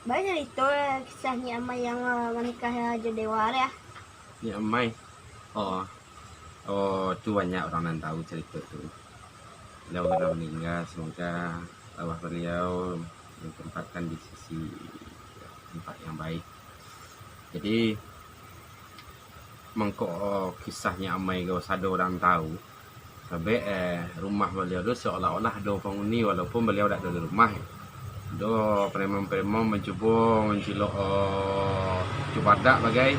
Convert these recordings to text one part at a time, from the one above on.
Banyak itu kisahnya ama yang menikah aja dewa ya. Ya Mai. Oh, oh, itu banyak orang yang tahu cerita itu. Beliau pernah meninggal, semoga arwah beliau ditempatkan di sisi tempat yang baik. Jadi mengko kisahnya Amai gak usah ada orang tahu. Sampai rumah beliau itu seolah-olah ada penghuni walaupun beliau tidak ada di rumah. Do preman-preman mencoba mencilok cubadak bagai.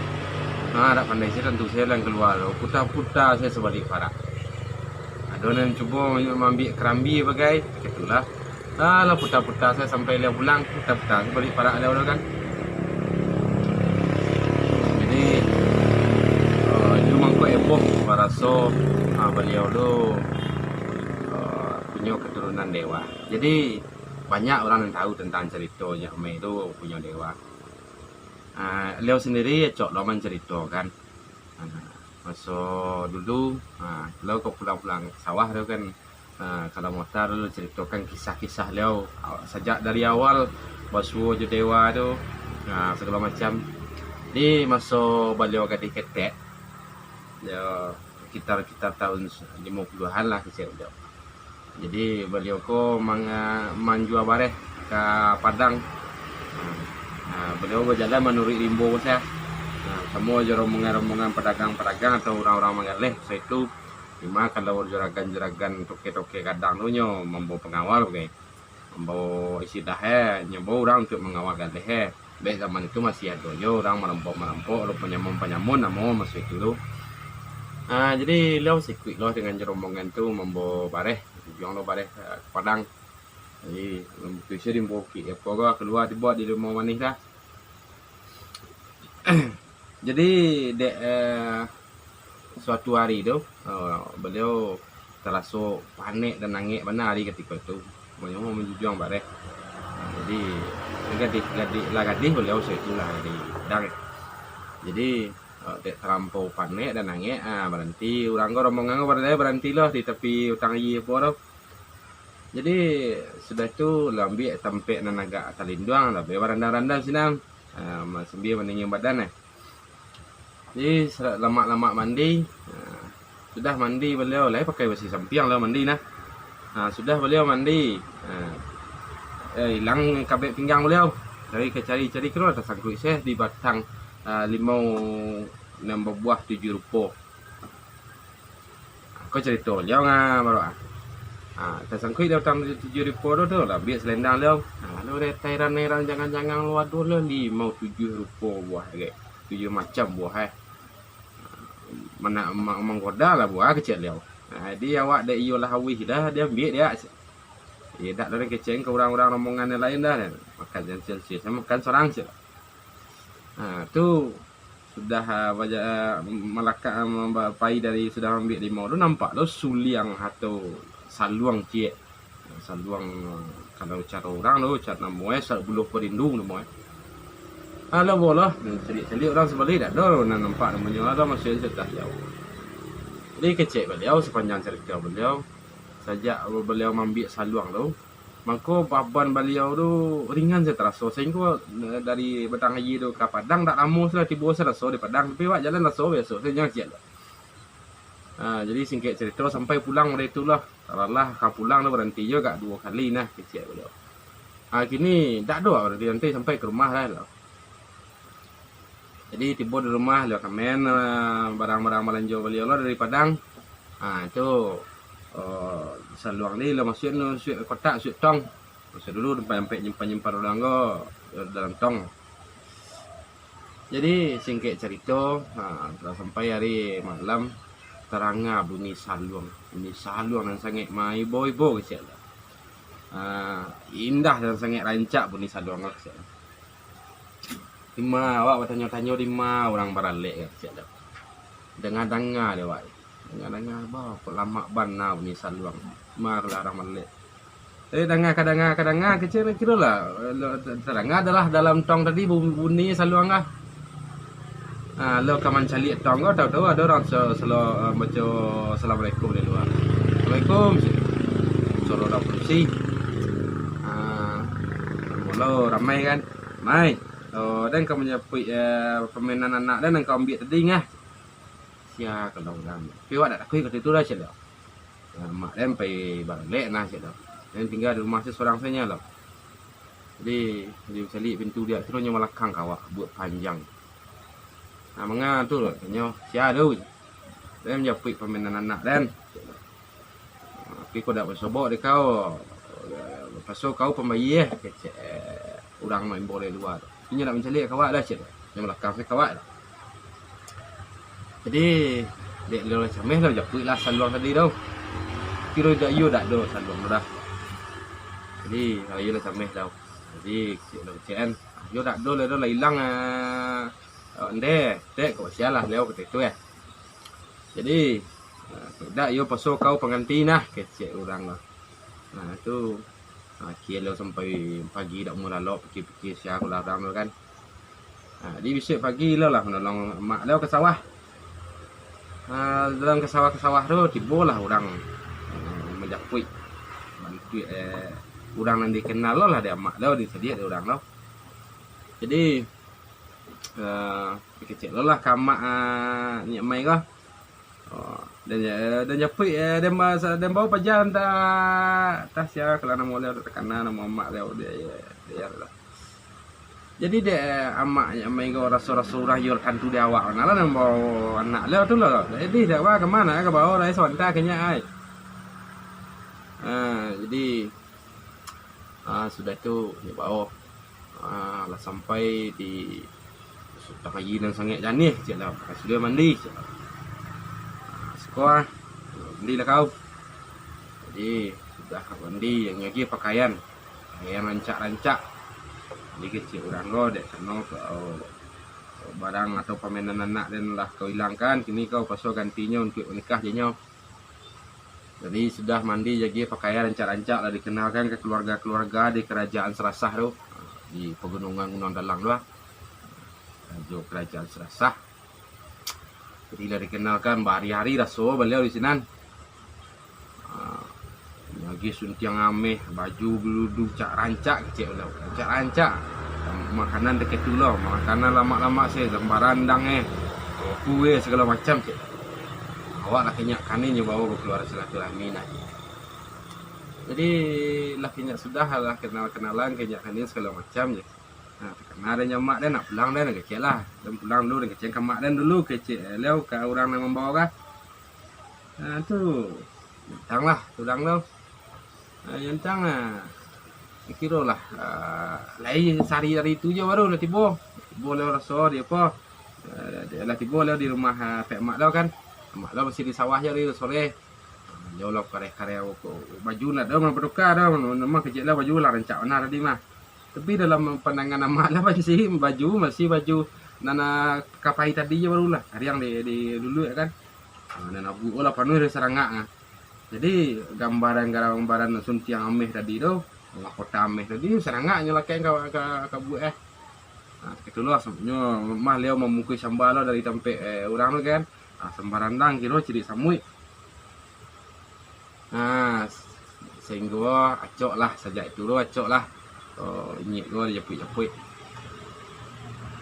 Nah, tak pandai saya tentu saya yang keluar. Putar-putar saya sebalik parak. Ada yang cuba mengambil kerambi bagai. Itulah. Lah putar-putar saya sampai dia pulang. Putar-putar sebalik parak dia kan. Jadi itu mangko eboh rasa beliau tu punya keturunan dewa. Jadi banyak orang yang tahu tentang ceritanya Amai itu punya dewa. Leo sendiri cok loman cerita kan. Masa dulu Leo kok pulang-pulang sawah Leo kan kalau motor dulu ceritakan kisah-kisah Leo sejak dari awal basuh je dewa tu segala macam. Di masa beliau gadis ketek dia sekitar tahun 50-an lah kecil dia. Jadi beliau ko manjua bareh ke Padang. Beliau berjalan menurut rimbo saya. Semua rombongan-rombongan pedagang-pedagang atau orang-orang mengalih saya itu cuma kalau juragan-juragan toke-toke kadang tu nyo membawa pengawal okay. Membawa istilahnya nyoba orang untuk mengawal galih. Baik zaman itu masih ada yo orang merampok lo penyamun nama masih itu tu. Jadi lo sikit lo dengan rombongan tu membawa bareh, yang lo bareh ke Padang. Jadi tu rimbo ki apa keluar dibuat di rumah manis dah. Jadi suatu hari tu beliau terasa panik dan nangis benar hari ketika itu. Beliau mau menjujuang bareh. Jadi gadis beliau seitulah di Padang. Jadi terlampau panik dan nangis berhenti orang rombongan berhenti lah di tepi utang air apa tu. Jadi sudah tu ambil tempat nan agak terlindung lah berandang-randang sinam sambil meninggi badan Jadi lama-lama mandi sudah mandi beliau lah pakai besi sampiang lah mandi sudah beliau mandi hilang kabel pinggang beliau cari keluar tersangkut saya di batang limau 6 buah 7 rupa. Kau cerita beliau baru tersangkut dia batang 7 rupa tu lah biar selendang beliau. Lalu tairan jangan-jangan luar dulu limau 7 rupa buah 7 macam buah mana menggoda lah buah kecil dia. Dia awak dah iyalah hawih dah dia ambil dia. Dia tak ada keceng ke orang-orang rombongan yang lain dah makan yang sil-sil sama makan seorang sil. Tu sudah melakak pai dari sudah ambil limau tu nampak tu suliang atau saluang cie. Saluang kalau cara orang tu cara namanya buluh perindung namanya. Alah bolah celik orang sebalik dah nak nampak namanya ada masih sudah jauh. Jadi kecek beliau sepanjang cerita beliau sejak beliau ambil saluang tu maka baban beliau tu ringan saya terasa sehingga dari Batang Haji tu ke Padang tak lama sudah tiba saya rasa di Padang tapi wak jalan rasa biasa saya jangan siap jadi singkat cerita sampai pulang dari itulah taruhlah akan pulang tu berhenti juga 2 kali kecek beliau kini tak ada berhenti nanti sampai ke rumah lah. Jadi tiba di rumah dia kamen barang-barang belanja beliau lah dari Padang. Itu saluang ni lah masuk kotak masuk tong. Masa dulu sampai nyimpan orang dalam tong. Jadi singkat cerita telah sampai hari malam teranga bunyi saluang yang sangat ibo-ibo kecil. Indah dan sangat rancak bunyi saluang kecil. Lima awak bertanya-tanya 5 orang baralik kecil dah. Dengar-dengar dia awak. Dengar-dengar apa lama ban bunyi saluang. Marlah orang balik. Tapi kadang-kadang kecil kira lah terdengar adalah dalam tong tadi bunyi saluang lah. Lo kaman cari tong kau tahu ada orang selalu baca assalamualaikum di luar. Assalamualaikum. Suruh orang polisi. Mula ramai kan. Mai. Oh, dan kau menyapui permainan anak dan kau ambil tadi ngah. Sia kalau orang. Piwak dak takui kata itu dah cik dah. Mak dan pergi balik nah cik dah. Dan tinggal di rumah seorang saja lah. Jadi dia cari pintu dia terusnya melakang kawak buat panjang. Nah, mengah tu loh, nyo sia tu. Dan menyapui permainan anak dan. Tapi kau dak bersobok dia kau. Pasal kau pembayi kecek orang main bola luar. Ini nak mencari kawak dah cik. Yang melakang saya kawak. Jadi dek lo cameh lah japui lah saluang tadi tu. Kira dak yo dak do saluang dah. Jadi ayo lah cameh dah. Jadi cik lo cien. Yo dak do le do lah hilang ande dek kau sialah leo ketik tu ya. Jadi dak yo pasal kau pengganti nah kecek orang lah. Nah tu kira sampai pagi dak mula lo fikir-fikir sia aku larang lo kan. Di besok pagi lo lah menolong mak lo ke sawah. Dalam ke sawah tu tibalah orang menjapui bantu orang yang dikenal lo lah dia mak lo disedia dia orang lo. Jadi kecil lo lah kamak nyak mai ko. Dan japui dan bawa pajan tak sia kalau nama lo tekanan nama mak lo dia lah. Jadi dia amak yang main kau rasa-rasa urah yul kantu dia awak mana lah bawa anak dia tu lah. Jadi dia awak ke mana ke bawa rai sonta kenya ai. Jadi sudah tu dia bawa lah sampai di sudah pagi dan sangat janih je lah. Sudah mandi. Sekolah mandi lah kau. Jadi sudah mandi yang lagi pakaian rancak-rancak. Jadi kecil orang lo dek kena barang atau permainan anak dan lah kau hilangkan. Kini kau pasal gantinya untuk menikah jenyo. Jadi sudah mandi jadi pakaian rancak-rancak lah dikenalkan ke keluarga-keluarga di kerajaan Serasah tu di pegunungan Gunung Dalang tu lah. Raja kerajaan Serasah. Jadi lah dikenalkan berhari-hari dah so beliau di sini. Lagi suntiang ameh baju beluduk cak rancak kecil lah cak rancak makanan dekat tu lah makanan lama-lama saya gambaran dang kue segala macam cik awak lah kenyak kanin yang bawa keluar silaturahmi nah. Jadi lah kenyak sudah lah kenal-kenalan kenyak kanin segala macam je. Nah karena ada nyamak dan nak pulang dan kecil lah dan pulang dulu dan kecil ke mak dan dulu kecil leo ke orang yang membawa kah. Nah tu tang lah tulang tu. Yang tang kira lah lain sehari hari tu je baru dah tiba lewat rasa dia apa dia lah tiba lewat di rumah Pak Mak dah kan. Mak dah masih di sawah je hari sore jauh lah karya baju lah dah bertukar dah memang kecil lah baju lah rancak mana tadi mah tapi dalam pandangan mak lah masih baju nana kapai tadi je baru lah hari yang di dulu ya kan. Dan abu lah penuh dari serangak. Jadi gambaran suntiang ameh tadi tu, kota ameh tadi serangaknya lah kayak ke buat itulah sebenarnya mah leo memukul sambal dari tempe orang tu kan. Sembarang dang kira ciri samui. Sehingga acok lah sejak itu lo acok lah. Nyik gua japui.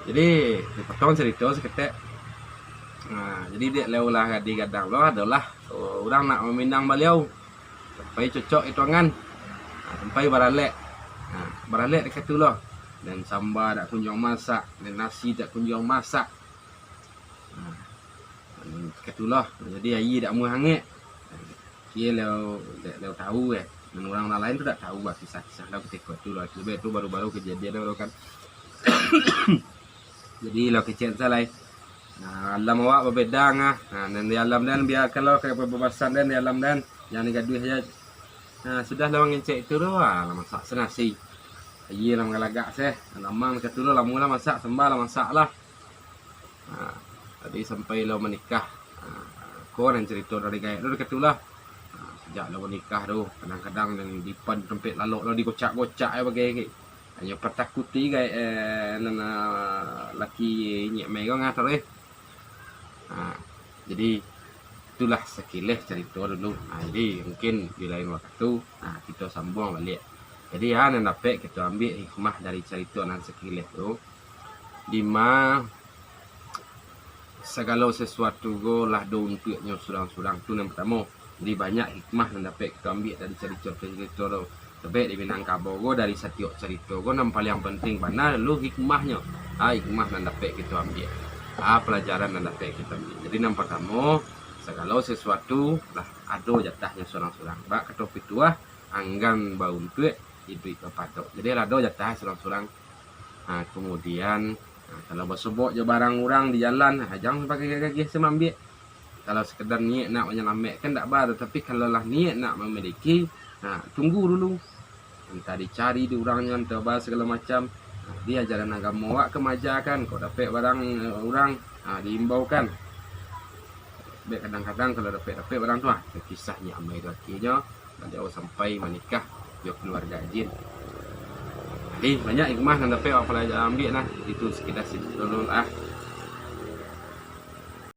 Jadi dipotong cerita seketek. Jadi dia leo lah di gadang lo adalah orang nak meminang beliau sampai cocok hitungan sampai baralek dekat tu lah dan sambal tak kunjung masak dan nasi tak kunjung masak dekat tu lah jadi air tak mau hangat dia leo tahu dan orang lain tu tak tahu lah kisah-kisah lah ketika tu lah itu baru-baru kejadian lo kan. Jadi lo kecil salah alam awak berbeda dan di alam dan biar kalau kayak perbahasan dan di alam dan yang gaduh saja. Sudah lawang ngecek itu doa masak senasi. Iya lah mengalagak saya. Lamang kat dulu lah mula masak sembah lah masak lah. Tadi sampai lo menikah. Kau yang cerita dari gaya tu dekat tu lah. Sejak lo menikah tu kadang-kadang yang dipan tempat lalu lo digocak-gocak bagai hanya pertakuti gaya laki nyek megong ngatur jadi itulah sekilas cerita dulu. Jadi mungkin di lain waktu kita sambung balik Jadi ya nan dapat kita ambil hikmah dari cerita nan sekilas tu. Di ma segala sesuatu go lah do untuknya surang-surang tu yang pertama. Jadi banyak hikmah yang dapat kita ambil dari cerita-cerita tu. Tapi di Minangkabau go dari setiap cerita go yang paling penting mana lu hikmahnya. Hikmah yang dapat kita ambil. Pelajaran yang dapat kita ambil. Jadi yang pertama segala sesuatu lah ada jatahnya surang-surang. Bak kata pituah anggan bau untuk itu patok. Jadi ada jatah surang-surang. Kemudian kalau bersebut je barang orang di jalan, jangan pakai gagih semambil. Kalau sekedar niat nak menyelamatkan tak bar, tapi kalau lah niat nak memiliki, tunggu dulu. Entah dicari di orangnya, entah bahas segala macam. Dia ajaran agama wak kemajakan, kau dapat barang orang diimbaukan. Baik kadang-kadang kalau dapat barang tu kisahnya amai lakinya jauh sampai menikah dia keluarga jin. Jadi banyak hikmah yang dapat apa pelajar ambil itu sekitar situ dulu